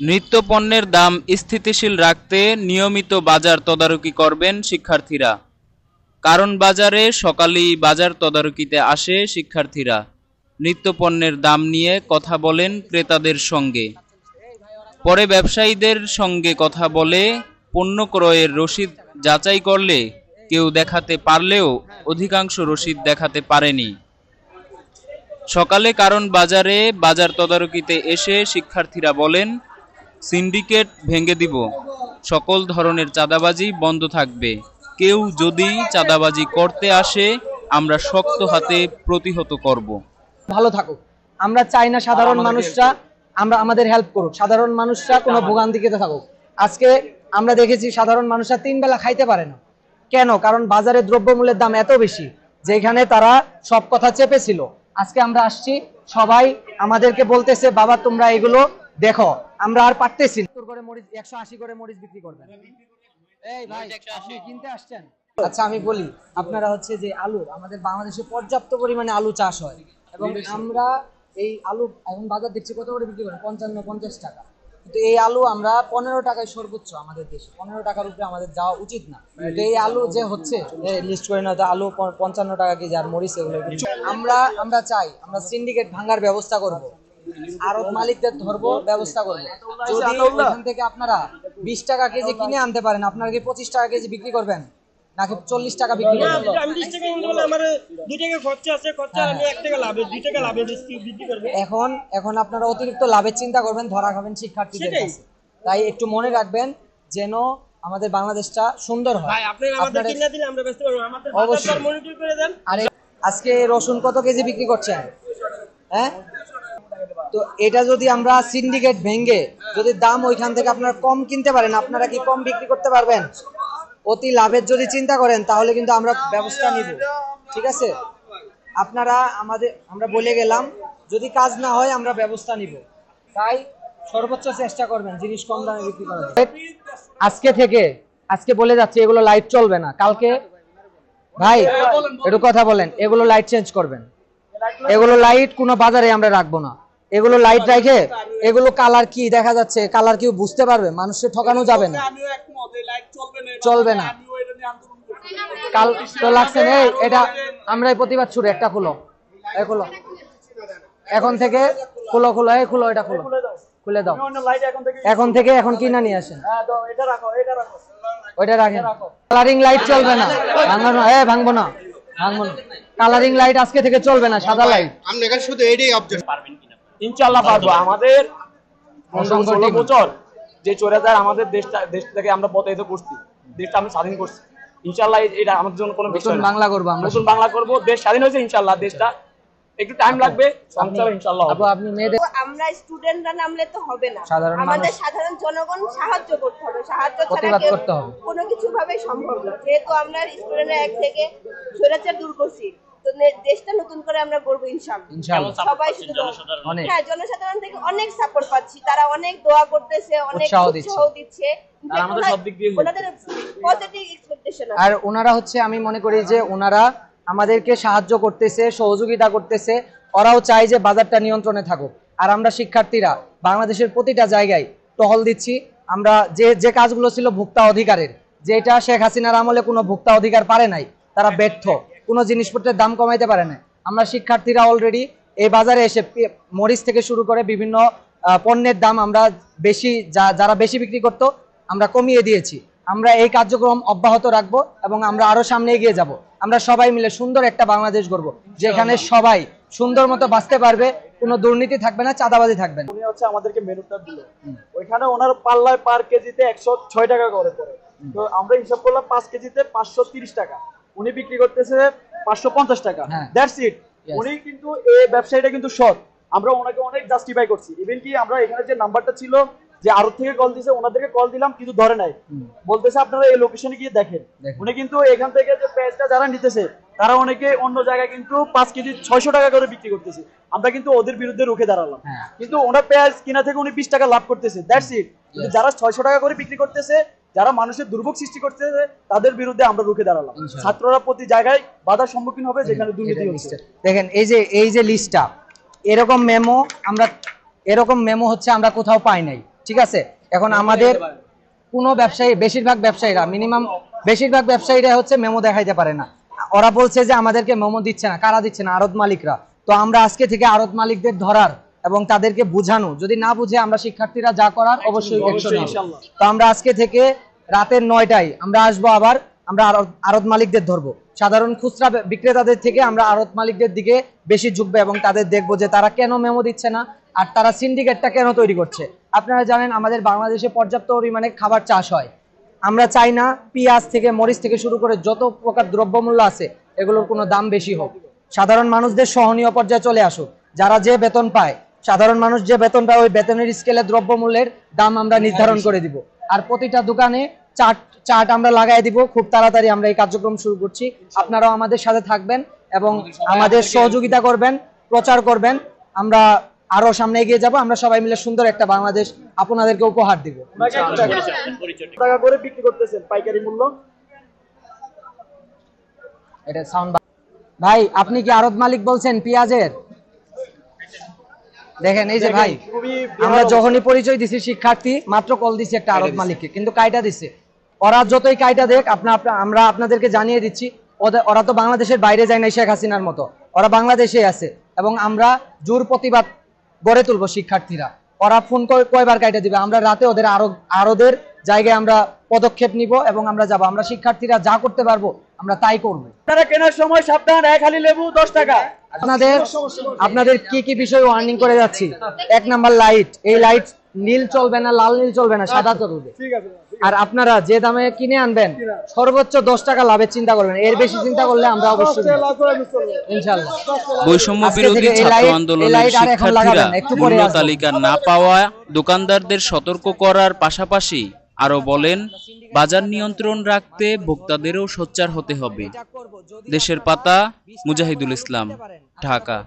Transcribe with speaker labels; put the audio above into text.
Speaker 1: নিত্য পণ্যের দাম স্থিতিশীল রাখতে নিয়মিত বাজার তদারকি করবেন শিক্ষার্থীরা। কারণ বাজারে সকালেই বাজার তদারকিতে আসে শিক্ষার্থীরা। নিত্য পণ্যের দাম নিয়ে কথা বলেন ক্রেতাদের সঙ্গে, পরে ব্যবসায়ীদের সঙ্গে কথা বলে পণ্য ক্রয়ের রসিদ যাচাই করলে কেউ দেখাতে পারলেও অধিকাংশ রসিদ দেখাতে পারেনি। সকালে কারণ বাজারে বাজার তদারকিতে এসে শিক্ষার্থীরা বলেন, সিন্ডিকেট ভেঙে দিব, সকল ধরনের চাঁদাবাজি বন্ধ থাকবে, কেউ যদি চাঁদাবাজি করতে আসে আমরা শক্ত হাতে প্রতিহত করব।
Speaker 2: ভালো থাকুক, আমরা চাই না সাধারণ মানুষরা আমাদের হেল্প করুক, সাধারণ মানুষরা কোনো ভোগান্তিতে থাকুক। আজকে আমরা দেখেছি সাধারণ মানুষরা 3 বেলা খাইতে পারে না। কেন? কারণ বাজারে দ্রব্যমূল্যের দাম এত বেশি যেখানে তারা সব কথা চেপেছিল। আজকে আমরা আসছি, সবাই আমাদেরকে বলতেছে বাবা তোমরা এগুলো দেখো, আমরা আর পারতেছি না। 180 করে মরিচ বিক্রি করবেন। এই ভাই আপনি কিনতে আসছেন? আচ্ছা আমি বলি, আপনারা হচ্ছে যে আলু, আমাদের বাংলাদেশে পর্যাপ্ত পরিমাণে আলু চাষ হয় এবং আমরা এই আলু এখন বাজার দেখছি কত করে বিক্রি করেন, 55-50 টাকা। কিন্তু এই আলু আমরা 15 টাকায় সর্বোচ্চ আমাদের দেশে, 15 টাকার উপরে আমাদের যাওয়া উচিত না। কিন্তু এই আলু যে হচ্ছে লিস্ট করে না, আলু 55 টাকা কেজি আর মরিচ এগুলো আমরা চাই, আমরা সিন্ডিকেট ভাঙার ব্যবস্থা করব, আড়ত মালিকদের ধরবো, ব্যবস্থা করবো। যদি ওখান থেকে আপনারা 20 টাকা কেজি কিনে আনতে পারেন, আপনারা কি 25 টাকা কেজি বিক্রি করবেন নাকি 40 টাকা বিক্রি করবেন?
Speaker 3: আমি 20 টাকা কিনলে আমার 2 টাকা খরচ আছে, খরচ আমি 1 টাকা লাভে 2 টাকা লাভে বিক্রি করব।
Speaker 2: এখন আপনারা অতিরিক্ত লাভের চিন্তা করবেন, ধরা খাবেন শিক্ষার্থীদের কাছে। তাই একটু মনে রাখবেন যেন আমাদের বাংলাদেশটা সুন্দর হয়।
Speaker 3: ভাই আপনি আমাদের কিনে দিলে আমরা বেচতে পারবো, আমাদের বাজার মনিটর করে দেন।
Speaker 2: আরে আজকে রসুন কত কেজি বিক্রি করছেন? হ্যাঁ, তো এটা যদি আমরা সিন্ডিকেট ভেঙে যদি দাম ওইখান থেকে আপনারা কম কিনতে পারেন, আপনারা কি কম বিক্রি করতে পারবেন? অতি লাভের যদি চিন্তা করেন তাহলে কিন্তু আমরা ব্যবস্থা নিব, ঠিক আছে? আমরা বলে গেলাম, যদি কাজ না হয় আমরা ব্যবস্থা নিব। তাই সর্বোচ্চ চেষ্টা করবেন জিনিস কম দামে বিক্রি করার। আজকে বলে যাচ্ছে এগুলো লাইট চলবে না, কালকে ভাই একটু কথা বলেন, এগুলো লাইট চেঞ্জ করবেন। এগুলো লাইট কোনো বাজারে আমরা রাখবো না। এগুলো লাইট রাখে এগুলো কালার কি দেখা যাচ্ছে, কালার কেউ বুঝতে পারবে, মানুষকে ঠকানো যাবে না, চলবে না। কাল তো লাগছে না, এটা আমরাই প্রতিবাদ শুরু। একটা খুলো, এখন থেকে খুলো, এটা খুলে দাও। এখন থেকে এখন কিনা নিয়ে আসেন, ওইটা রাখেন। কালারিং লাইট চলবে না, ভাঙবো না। কালারিং লাইট আজকে থেকে চলবে না, সাদা লাইট।
Speaker 4: আমরা এখানে শুধু এইটাই অবজেক্ট পারবেন কিনা?
Speaker 5: ইনশাআল্লাহ পারবো। আমাদের 16 বছর যে চোরাচার আমাদের দেশ থেকে আমরা প্রতারিত করছি, দেশটা আমরা স্বাধীন করছি। ইনশাআল্লাহ এটা আমাদের জন্য কোনো বিষয় না।
Speaker 2: বাংলা করব আমরা,
Speaker 5: নতুন বাংলা করব। দেশ স্বাধীন হয়েছে ইনশাআল্লাহ, দেশটা একটু টাইম লাগবে, ইনশাআল্লাহ।
Speaker 2: আপনি মেয়েদের,
Speaker 6: আমরা স্টুডেন্টরা নামলে তো হবে না,
Speaker 2: আমাদের
Speaker 6: সাধারণ জনগণ সাহায্য করতে হবে, সাহায্য
Speaker 2: প্রতিবাদ করতে হবে,
Speaker 6: কোনো কিছু ভাবে সম্ভব না। যেহেতু আমরা স্টুডেন্টরা এক থেকে স্বৈরাচার দূর করছি, তো দেশটা নতুন করে আমরা গড়বো ইনশাআল্লাহ। সবাই শুধু হ্যাঁ, জনসাধারণ থেকে অনেক সাপোর্ট পাচ্ছি, তারা অনেক দোয়া করতেছে, অনেক উৎসাহ দিচ্ছে।
Speaker 5: আমাদের সব দিক দিয়ে
Speaker 6: ওনাদের পজিটিভ এক্সপেকটেশন আছে।
Speaker 2: আর ওনারা হচ্ছে, আমি মনে করি যে ওনারা আমাদেরকে সাহায্য করতেছে, সহযোগিতা করতেছে। ওরাও চাই যে বাজারটা নিয়ন্ত্রণে থাকুক। আর আমরা শিক্ষার্থীরা বাংলাদেশের প্রতিটা জায়গায় টহল দিচ্ছি। আমরা যে কাজগুলো ছিল ভোক্তা অধিকারের, যেটা শেখ হাসিনার আমলে কোনো ভোক্তা অধিকার পারে নাই, তারা ব্যর্থ, কোনো জিনিসপত্রের দাম কমাইতে পারে না। আমরা শিক্ষার্থীরা অলরেডি এই বাজারে এসে মরিচ থেকে শুরু করে বিভিন্ন পণ্যের দাম আমরা যারা বেশি বিক্রি করতো আমরা কমিয়ে দিয়েছি। আমরা এই কার্যক্রম অব্যাহত রাখবো এবং আমরা আরো সামনে এগিয়ে যাব। আমরা সবাই মিলে সুন্দর একটা বাংলাদেশ গড়বো, যেখানে সবাই সুন্দর মতো বাঁচতে পারবে, কোনো দুর্নীতি থাকবে না, চাঁদাবাজি থাকবে না।
Speaker 5: উনি হচ্ছে আমাদেরকে মেনুটা দিল, ওইখানে ওনার পাল্লায় পার কেজিতে 106 টাকা করে পড়ে। তো আমরা হিসাব করলাম 5 কেজিতে 530 টাকা, উনি বিক্রি করতেছে 550 টাকা। That's it. উনি কিন্তু এই ব্যবসায়ীটা কিন্তু সৎ, আমরা ওনাকে অনেক জাস্টিফাই করছি। ইভেন কি আমরা এখানে যে নাম্বারটা ছিল যে আরো থেকে কল দিছে, ওনাদেরকে কল দিলাম কিন্তু ধরে নাই, বলতেছে আপনারা এই লোকেশনে গিয়ে দেখেন। উনি কিন্তু এখান থেকে যে পেঁয়াজটা যারা নিতেছে তারা অনেকে অন্য জায়গায় কিন্তু 5 কেজি 600 টাকা করে বিক্রি করতেছে। আমরা কিন্তু ওদের বিরুদ্ধে রুখে দাঁড়ালাম, কিন্তু ওনার পেঁয়াজ কিনা থেকে উনি 20 টাকা লাভ করতেছে। That's it. কিন্তু যারা 600 টাকা করে বিক্রি করতেছে, যারা মানুষের দুর্ভোগ সৃষ্টি করতেছে, তাদের বিরুদ্ধে আমরা রুখে দাঁড়ালাম। ছাত্ররা প্রতি জায়গায় বাধার সম্মুখীন হবে যেখানে দুর্নীতি হচ্ছে।
Speaker 2: দেখেন এই যে লিস্টটা, এরকম মেমো হচ্ছে আমরা কোথাও পাই নাই। ঠিক আছে। এখন আমাদের কোনো ব্যবসায়ী, বেশিরভাগ ব্যবসায়ীরা হচ্ছে মেমো দেখাইতে পারে না। ওরা বলছে যে আমাদেরকে মেমো দিচ্ছে না। কারা দিচ্ছে না? আড়ত মালিকরা। তো আমরা আজকে থেকে আড়ত মালিকদের ধরার এবং তাদেরকে বুঝানো, যদি না বুঝে আমরা শিক্ষার্থীরা যা করার অবশ্যই অ্যাকশন নেব। তো আমরা আজকে থেকে রাতের 9টায় আমরা আসবো, আবার আমরা আড়ত মালিকদের ধরবো। সাধারণ খুচরা বিক্রেতাদের থেকে আমরা আড়ত মালিকদের দিকে বেশি ঝুঁকবো এবং তাদের দেখবো যে তারা কেন মেমো দিচ্ছে না আর তারা সিন্ডিকেটটা কেন তৈরি করছে। আপনারা জানেন আমাদের বাংলাদেশে পর্যাপ্ত পরিমাণে খাবার চাষ হয়। আমরা চাই না পেঁয়াজ থেকে মরিচ থেকে শুরু করে যত প্রকার দ্রব্যমূল্য আছে এগুলোর কোনো দাম বেশি হোক। সাধারণ মানুষদের সহনীয় পর্যায়ে চলে আসুক। যারা যে বেতন পায়, সাধারণ মানুষ যে বেতন পায়, ওই বেতনের স্কেলে দ্রব্যমূল্যের দাম আমরা নির্ধারণ করে দিব। আর প্রতিটা দোকানে চার্ট আমরা লাগাই দিব। খুব তাড়াতাড়ি আমরা এই কার্যক্রম শুরু করছি। আপনারাও আমাদের সাথে থাকবেন এবং আমাদের সহযোগিতা করবেন, প্রচার করবেন। আমরা আরো সামনে এগিয়ে যাব। আমরা সবাই মিলে সুন্দর একটা বাংলাদেশ আপনাদেরকে উপহার দিব।
Speaker 5: টাকা করে বিক্রি করতেছেন পাইকারি মূল্য।
Speaker 2: এটা সাউন্ড। ভাই আপনি কি আড়ত মালিক বলছেন পেঁয়াজের? দেখেন এই যে ভাই, আমরা যখনই পরিচয় দিছি শিক্ষার্থী মাত্র কল দিছি একটা আড়ত মালিককে, কিন্তু কাইটা দিছে। ওরা যতই কাইটা দেখ, আমরা আপনাদেরকে জানিয়ে দিচ্ছি, ওরা তো বাংলাদেশের বাইরে যায় না শেখ হাসিনার মতো, ওরা বাংলাদেশে আছে। এবং আমরা জোর প্রতিবাদ গড়ে তুলবো শিক্ষার্থীরা। ওরা ফোন কয়বার কাইটা দিবে, আমরা রাতে ওদের আরোদের জায়গায় আমরা পদক্ষেপ নিব এবং আমরা যাব। আমরা শিক্ষার্থীরা যা করতে পারবো আমরা তাই করবো।
Speaker 5: আপনারা কেনার সময় সাবধান, 1 হালি লেবু 10 টাকা।
Speaker 2: আপনাদের কি বিষয় ওয়ার্নিং করে যাচ্ছি। 1 নাম্বার লাইট, এই লাইট নীল চলবে না, লাল নীল চলবে না, সাদা চলবে। আর আপনারা যে দামে কিনে আনবেন সর্বোচ্চ 10 টাকা লাভের চিন্তা করবেন। এর বেশি চিন্তা করলে আমরা অবশ্যই ইনশাআল্লাহ।
Speaker 1: বৈষম্য বিরোধী ছাত্র আন্দোলনের শিক্ষার্থীরা মূল্য তালিকা না পাওয়া দোকানদারদের সতর্ক করার পাশাপাশি আরো বলেন, বাজার নিয়ন্ত্রণ রাখতে ভোক্তাদেরও সোচ্চার হতে হবে। দেশের পাতা, মুজাহিদুল ইসলাম, ঢাকা।